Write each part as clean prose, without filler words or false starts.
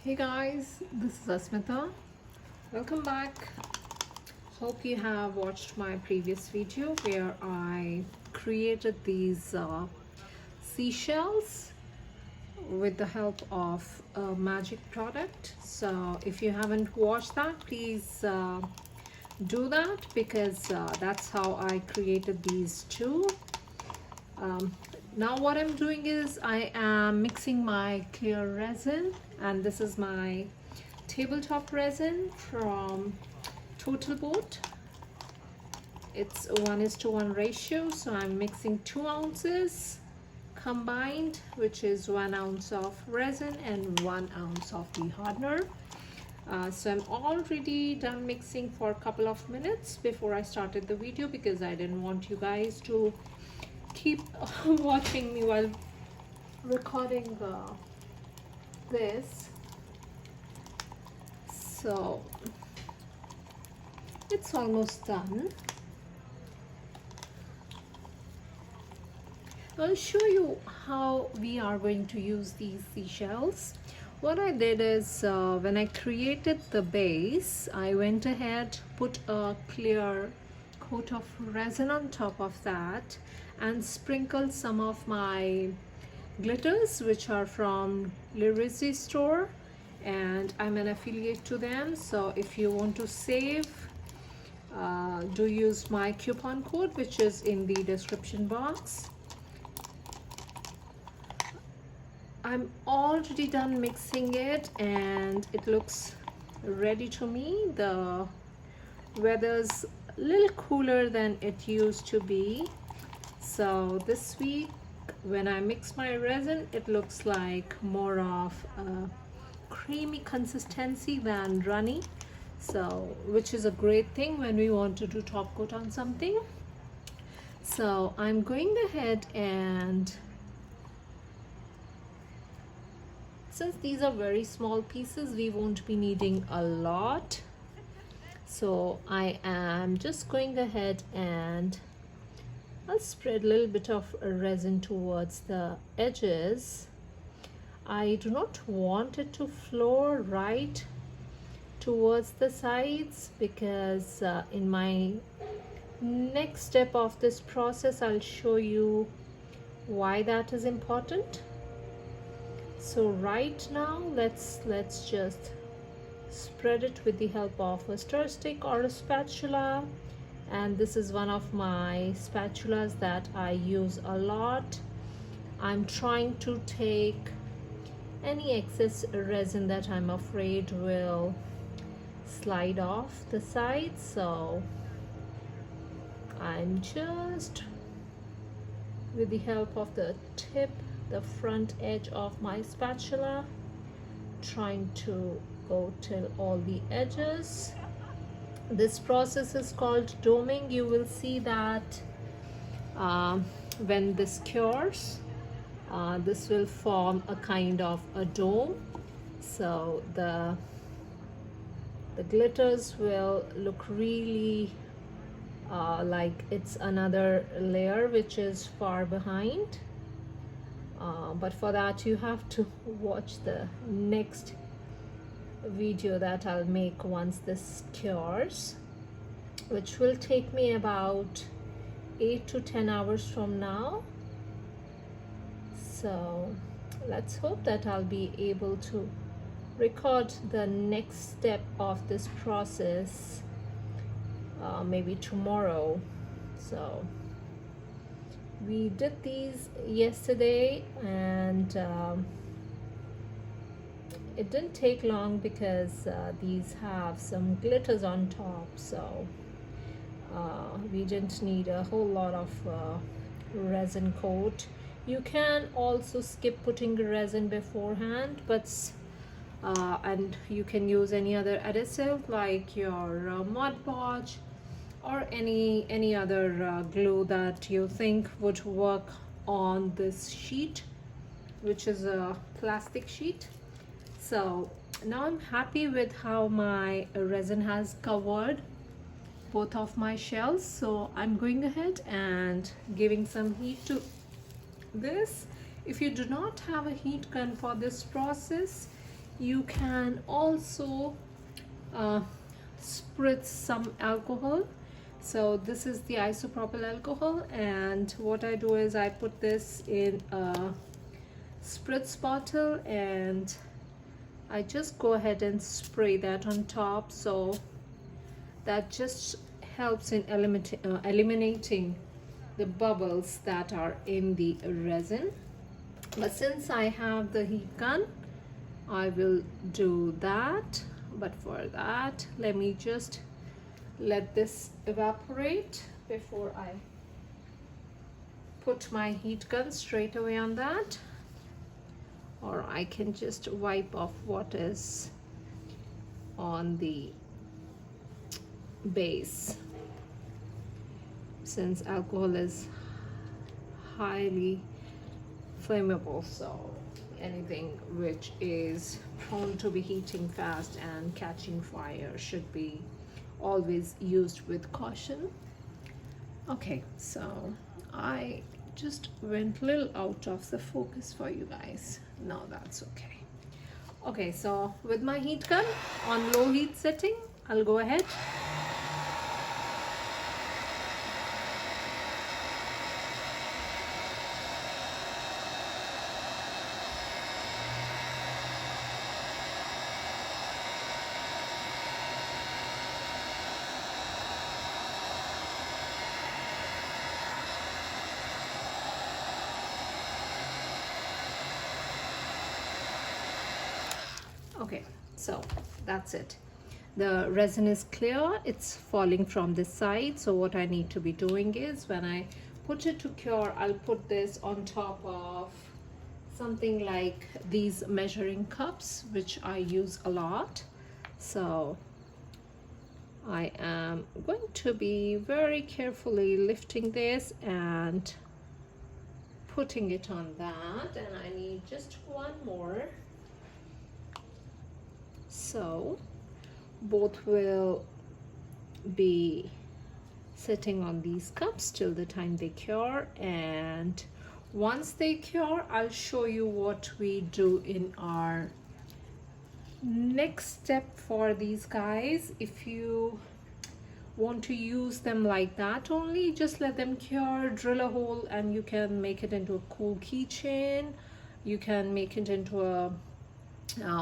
Hey guys, this is Asmita. Welcome back. Hope you have watched my previous video where I created these seashells with the help of a magic product. So if you haven't watched that, please do that because that's how I created these two. Now what I'm doing is I am mixing my clear resin, and this is my tabletop resin from Total Boat. It's 1:1 ratio, so I'm mixing 2 ounces combined, which is 1 ounce of resin and 1 ounce of the hardener. So I'm already done mixing for a couple of minutes before I started the video because I didn't want you guys to keep watching me while recording this. So it's almost done. I'll show you how we are going to use these seashells. What I did is when I created the base, I went ahead, put a clear coat of resin on top of that and sprinkled some of my glitters, which are from Lrisy store, and I'm an affiliate to them. So if you want to save, do use my coupon code, which is in the description box. I'm already done mixing it and it looks ready to me. The weather's a little cooler than it used to be, so this week when I mix my resin, it looks like more of a creamy consistency than runny, so which is a great thing when we want to do top coat on something. So I'm going ahead, and since these are very small pieces, we won't be needing a lot. So I am just going ahead and I'll spread a little bit of resin towards the edges. I do not want it to flow right towards the sides because in my next step of this process, I'll show you why that is important. So right now, let's just spread it with the help of a stir stick or a spatula, and this is one of my spatulas that I use a lot. I'm trying to take any excess resin that I'm afraid will slide off the sides, so I'm just, with the help of the front edge of my spatula, trying to go till all the edges. This process is called doming. You will see that when this cures, this will form a kind of a dome, so the glitters will look really like it's another layer which is far behind, but for that you have to watch the next video that I'll make once this cures, which will take me about 8 to 10 hours from now. So let's hope that I'll be able to record the next step of this process maybe tomorrow. So we did these yesterday, and it didn't take long because these have some glitters on top, so we didn't need a whole lot of resin coat. You can also skip putting resin beforehand, but and you can use any other adhesive like your Mod Podge or any other glue that you think would work on this sheet, which is a plastic sheet. So now I'm happy with how my resin has covered both of my shells, so I'm going ahead and giving some heat to this. If you do not have a heat gun for this process, you can also spritz some alcohol. So this is the isopropyl alcohol, and what I do is I put this in a spritz bottle and I just go ahead and spray that on top. So that just helps in eliminating the bubbles that are in the resin. But since I have the heat gun, I will do that. But for that, let me just let this evaporate before I put my heat gun straight away on that. Or I can just wipe off what is on the base, since alcohol is highly flammable, so anything which is prone to be heating fast and catching fire should be always used with caution. Okay, so I just went a little out of the focus for you guys. No, that's okay. Okay, so with my heat gun on low heat setting, I'll go ahead okay, so that's it. The resin is clear, it's falling from this side. So what I need to be doing is, when I put it to cure, I'll put this on top of something like these measuring cups, which I use a lot. So I am going to be very carefully lifting this and putting it on that, and I need just one more. So both will be sitting on these cups till the time they cure, and once they cure, I'll show you what we do in our next step for these guys. If you want to use them like that only, just let them cure, drill a hole, and you can make it into a cool keychain. You can make it into a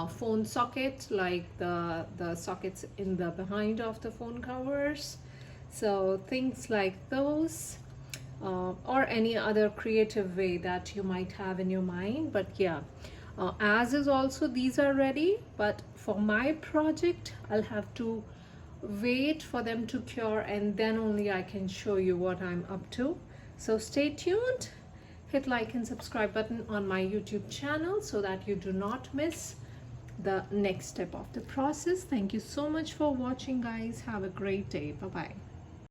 phone socket, like the sockets in the behind of the phone covers. So things like those, or any other creative way that you might have in your mind. But yeah, as is also, these are ready, but for my project I'll have to wait for them to cure, and then only I can show you what I'm up to. So stay tuned, hit like and subscribe button on my YouTube channel so that you do not miss the next step of the process. Thank you so much for watching, guys. Have a great day. Bye bye.